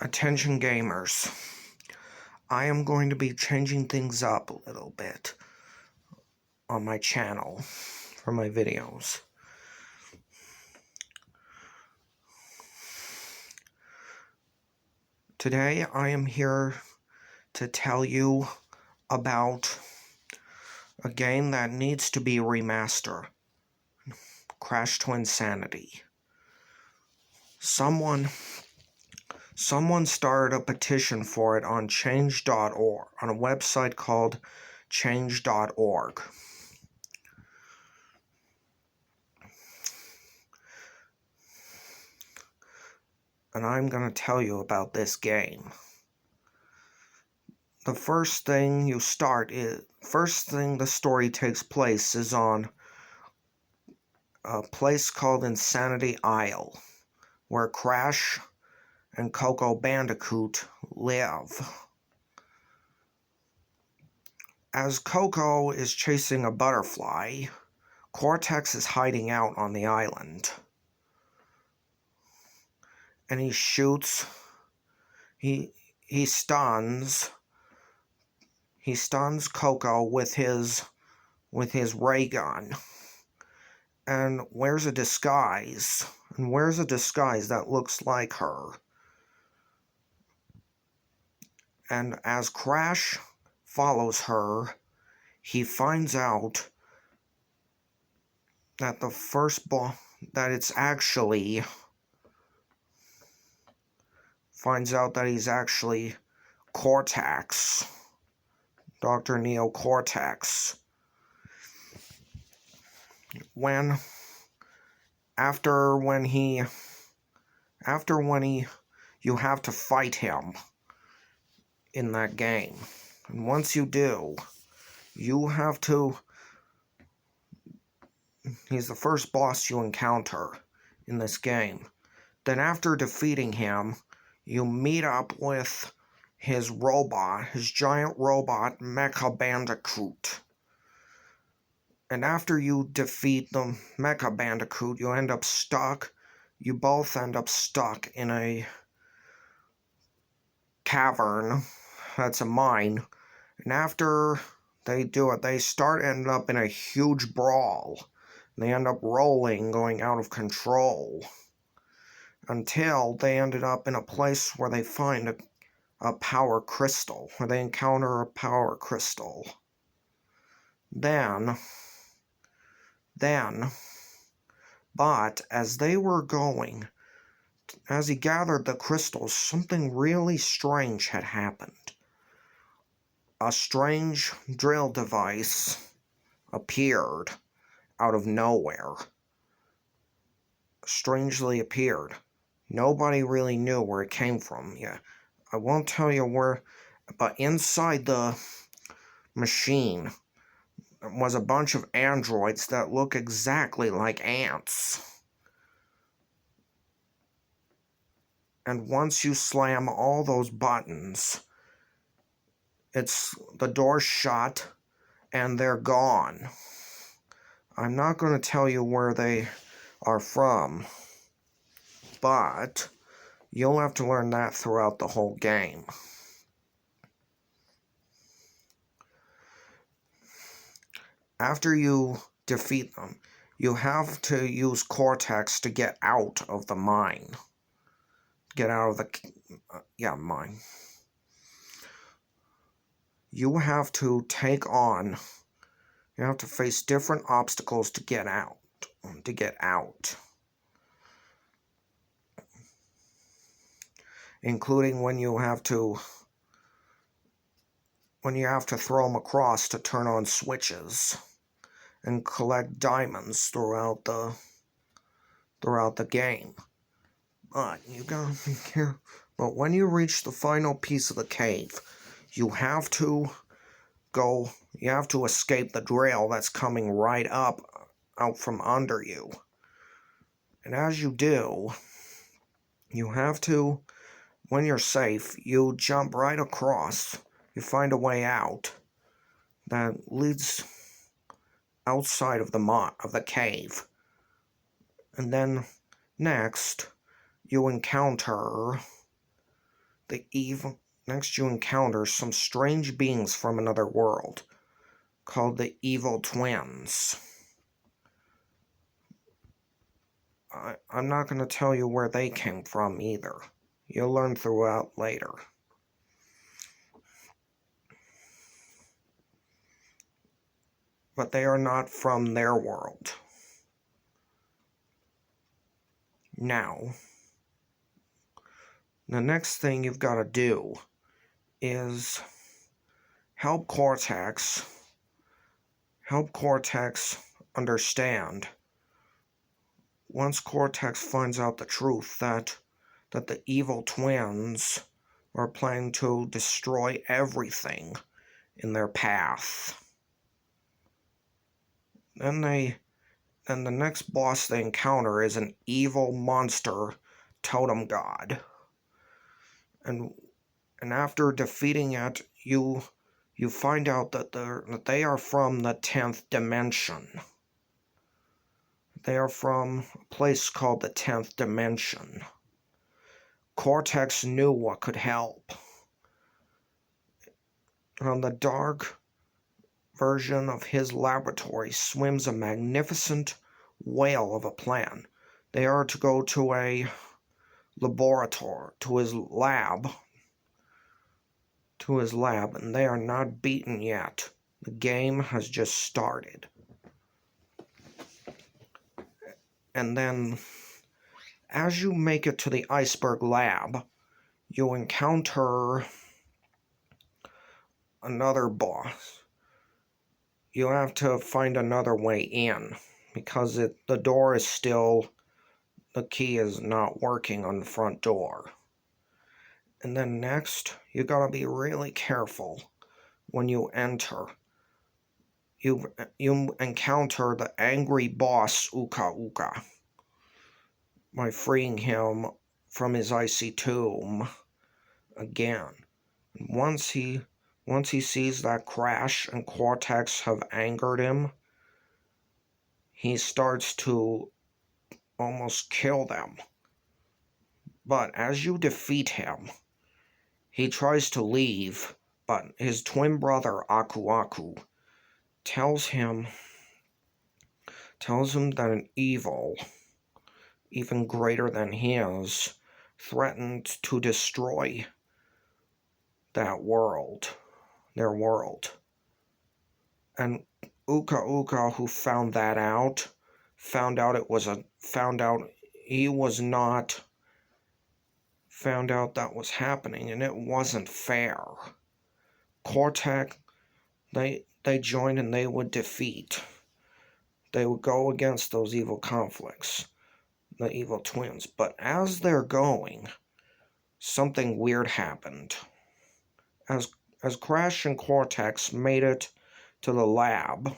Attention gamers, I am going to be changing things up a little bit on my channel for my videos. Today I am here to tell you about a game that needs to be remastered, Crash to Insanity. Someone started a petition for it on change.org, on a website called change.org. And I'm going to tell you about this game. The first thing the story takes place is on a place called Insanity Isle, where Crash and Coco Bandicoot live. As Coco is chasing a butterfly, Cortex is hiding out on the island. And he shoots, he stuns Coco with his ray gun, and wears a disguise that looks like her. And as Crash follows her, he finds out that he's actually Cortex, Dr. Neo Cortex. When you have to fight him in that game. And once you do, he's the first boss you encounter in this game. Then after defeating him, you meet up with his giant robot, Mecha Bandicoot. And after you defeat the Mecha Bandicoot, you both end up stuck in a cavern that's a mine. And after they do it, they end up in a huge brawl. They end up rolling, going out of control, until they ended up in a place where they find a power crystal, where they encounter a power crystal. But as he gathered the crystals, something really strange had happened. A strange drill device appeared out of nowhere. Strangely appeared. Nobody really knew where it came from. Yeah, I won't tell you where, but inside the machine was a bunch of androids that look exactly like ants. And once you slam all those buttons, the door's shut and they're gone. I'm not going to tell you where they are from, but you'll have to learn that throughout the whole game. After you defeat them, you have to use Cortex to get out of the mine. Get out of the mine. You have to face different obstacles to get out. Including when you have to throw them across to turn on switches and collect diamonds throughout the game. But you gotta be careful. But when you reach the final piece of the cave, you have to escape the drill that's coming right out from under you. And as you do, when you're safe, you jump right across. You find a way out that leads outside of the cave. And then next, you encounter next you encounter some strange beings from another world called the Evil Twins. I'm not going to tell you where they came from either. You'll learn throughout later. But they are not from their world. Now, the next thing you've got to do is help Cortex understand. Once Cortex finds out the truth that the Evil Twins are planning to destroy everything in their path. Then the next boss they encounter is an evil monster totem god. And after defeating it, you find out that they are from the 10th dimension. They are from a place called the 10th dimension. Cortex knew what could help. On the dark version of his laboratory swims a magnificent whale of a plan. They are to go to a laboratory, to his lab, and they are not beaten yet. The game has just started. And then, as you make it to the iceberg lab, you encounter another boss. You have to find another way in, because the door is still, the key is not working on the front door. And then next, you gotta be really careful when you enter. You encounter the angry boss Uka Uka by freeing him from his icy tomb again. Once he sees that Crash and Cortex have angered him, he starts to almost kill them. But as you defeat him, he tries to leave, but his twin brother Aku Aku tells him that an evil, even greater than his, threatened to destroy their world. And Uka Uka, who found out that was happening, and it wasn't fair. Cortex, they joined and they would defeat. They would go against those evil conflicts, the Evil Twins. But as they're going, something weird happened. As Crash and Cortex made it to the lab,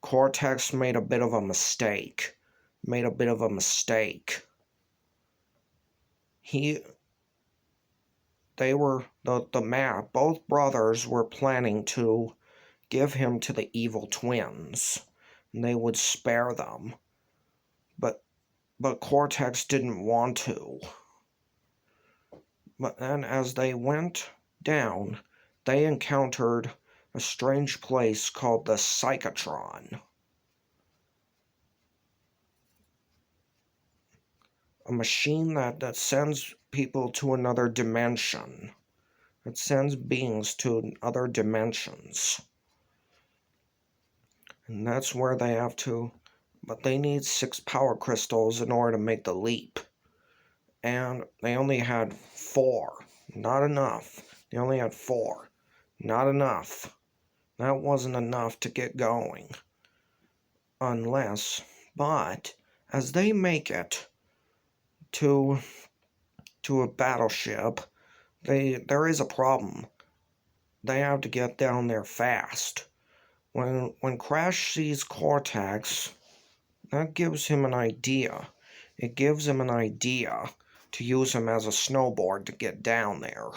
Cortex made a bit of a mistake. Both brothers were planning to give him to the Evil Twins, and they would spare them. But Cortex didn't want to. But then as they went down, they encountered a strange place called the Psychotron. A machine that sends people to another dimension. It sends beings to other dimensions. And that's where they have to... But they need 6 power crystals in order to make the leap. And they only had 4. Not enough. They only had 4. Not enough. That wasn't enough to get going. But as they make it to a battleship, there is a problem. They have to get down there fast. When Crash sees Cortex, that gives him an idea. It gives him an idea to use him as a snowboard to get down there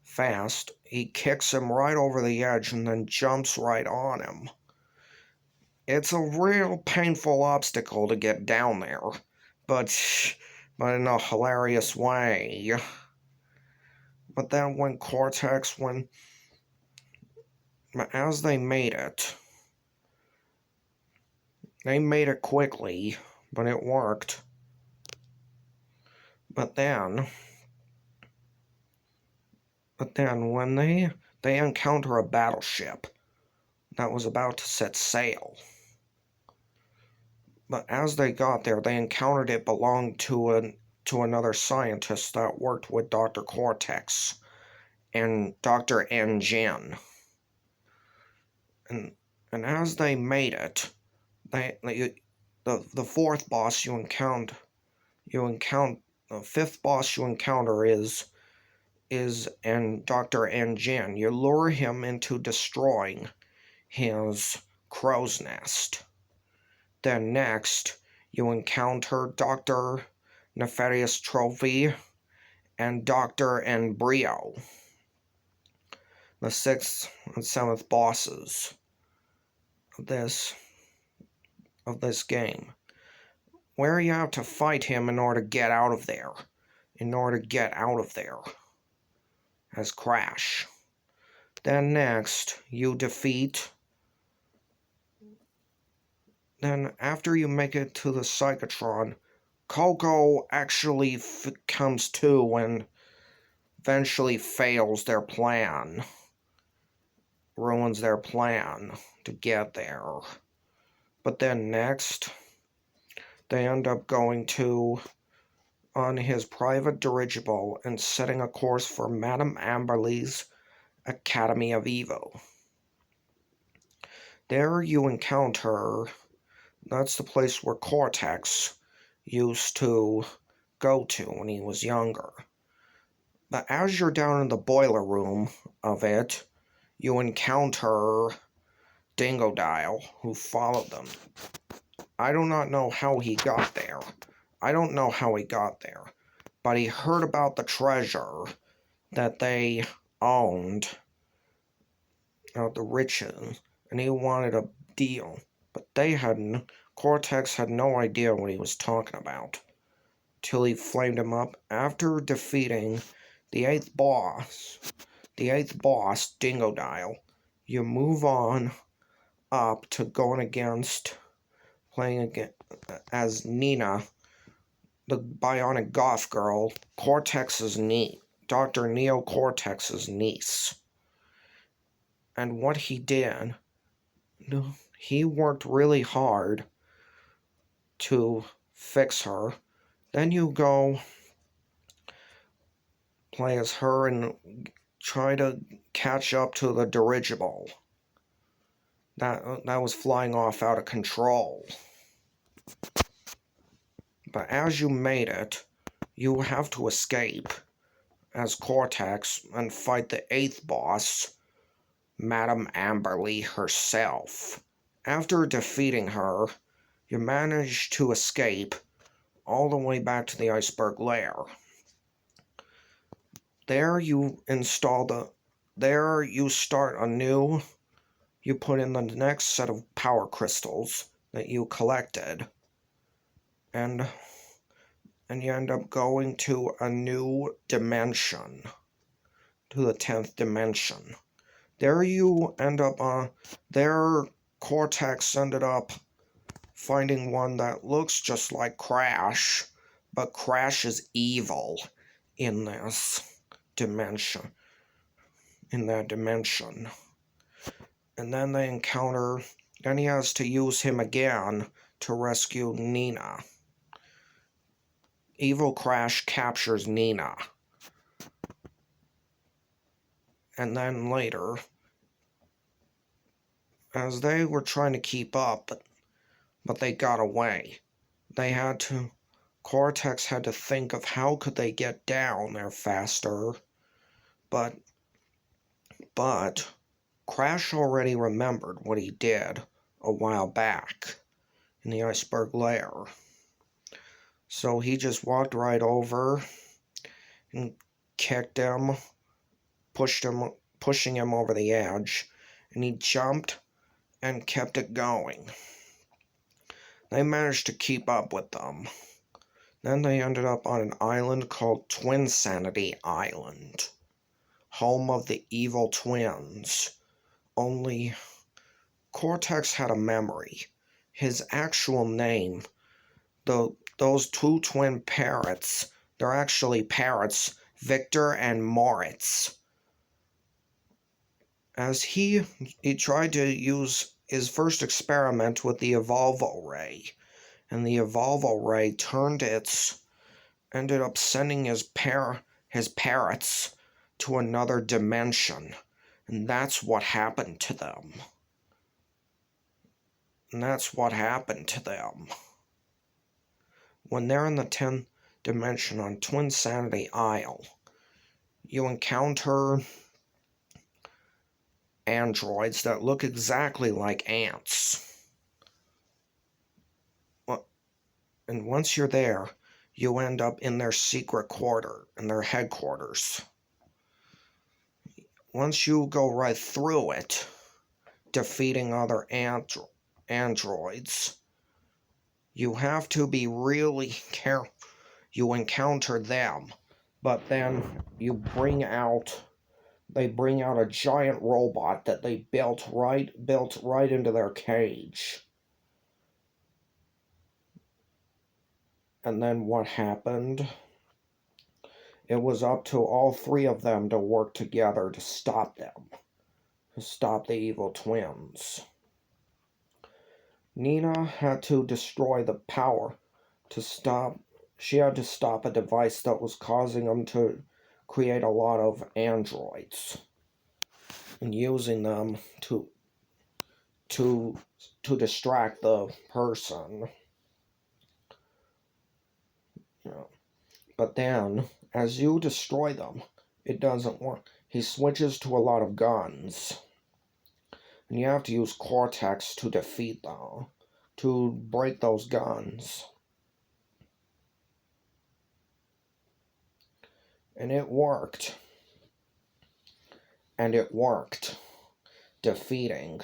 fast. He kicks him right over the edge and then jumps right on him. It's a real painful obstacle to get down there, but but in a hilarious way. But then as they made it quickly, but it worked. But then when they encounter a battleship that was about to set sail. But as they got there, they encountered it belonged to another scientist that worked with Dr. Cortex and Dr. N. Jin. And as they made it, the fourth boss you encounter, the fifth boss you encounter is Dr. N. Jin. You lure him into destroying his crow's nest. Then next, you encounter Dr. Nefarious Trophy and Dr. Embryo, the sixth and seventh bosses of this game, where you have to fight him in order to get out of there. As Crash. Then next, you defeat. Then after you make it to the Psychotron, Coco actually comes to and eventually fails their plan. Ruins their plan to get there. But then next, they end up going on his private dirigible and setting a course for Madame Amberly's Academy of Evil. There you encounter, that's the place where Cortex used to go to when he was younger. But as you're down in the boiler room of it, you encounter Dingodile, who followed them. I do not know how he got there. But he heard about the treasure that they owned, the riches, and he wanted a deal. But Cortex had no idea what he was talking about, till he flamed him up. After defeating the eighth boss, Dingodile, you move on up to playing again as Nina, the bionic goth girl, Dr. Neo Cortex's niece. And what he did, he worked really hard to fix her. Then you go play as her and try to catch up to the dirigible that was flying off out of control. But as you made it, you have to escape as Cortex and fight the eighth boss, Madame Amberly herself. After defeating her, you manage to escape all the way back to the iceberg lair. There you start anew. You put in the next set of power crystals that you collected, and you end up going to a new dimension, to the 10th dimension. There you end up, Cortex ended up finding one that looks just like Crash, but Crash is evil in that dimension. And then then he has to use him again to rescue Nina. Evil Crash captures Nina. And then later, as they were trying to keep up, but they got away. Cortex had to think of how could they get down there faster. But Crash already remembered what he did a while back in the iceberg lair. So he just walked right over and kicked him, pushing him over the edge, and he jumped and kept it going. They managed to keep up with them. Then they ended up on an island called Twinsanity Island, home of the evil twins. Only Cortex had a memory. His actual name, those two twin parrots, they're actually parrots, Victor and Moritz. As he tried to use his first experiment with the Evolvo Ray, and the Evolvo Ray ended up sending his parrots to another dimension, and that's what happened to them. And that's what happened to them. When they're in the 10th dimension on Twinsanity Isle, you encounter androids that look exactly like ants. And once you're there, you end up in their secret quarter, in their headquarters. Once you go right through it, defeating other androids, you have to be really careful. You encounter them, but then they bring out a giant robot that they built right into their cage. And then what happened? It was up to all three of them to work together to stop them, to stop the evil twins. Nina had to destroy the power to stop. She had to stop a device that was causing them to create a lot of androids and using them to distract the person. But then, as you destroy them, it doesn't work. He switches to a lot of guns. And you have to use Cortex to defeat them, to break those guns. And it worked. Defeating.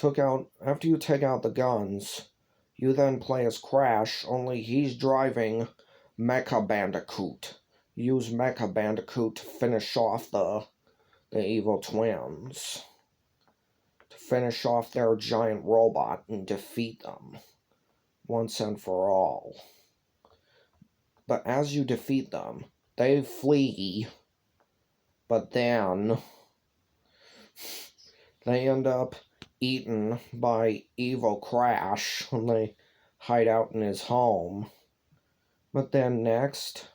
After you take out the guns, you then play as Crash, only he's driving Mecha Bandicoot. Use Mecha Bandicoot to finish off the evil twins. To finish off their giant robot and defeat them once and for all. But as you defeat them, they flee. But then they end up eaten by evil Crash when they hide out in his home. But then next,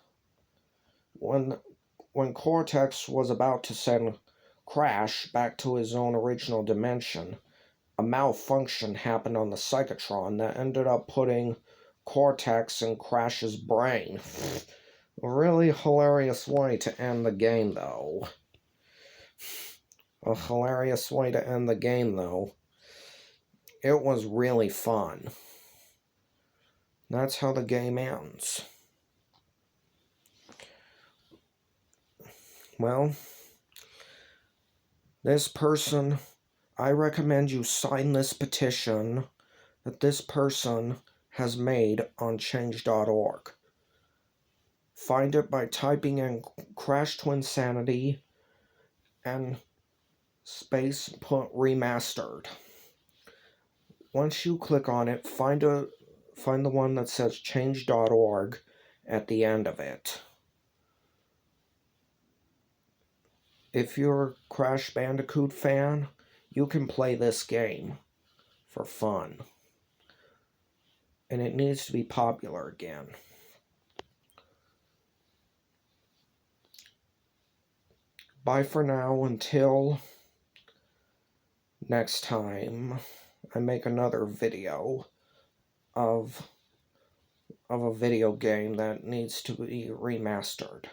when Cortex was about to send Crash back to his own original dimension, a malfunction happened on the Psychotron that ended up putting Cortex in Crash's brain. A really hilarious way to end the game, though. A hilarious way to end the game, though. It was really fun. That's how the game ends. Well, this person, I recommend you sign this petition that this person has made on change.org. Find it by typing in Crash Twinsanity and space put remastered. Once you click on it, find the one that says change.org at the end of it. If you're a Crash Bandicoot fan, you can play this game for fun. And it needs to be popular again. Bye for now until next time I make another video of a video game that needs to be remastered.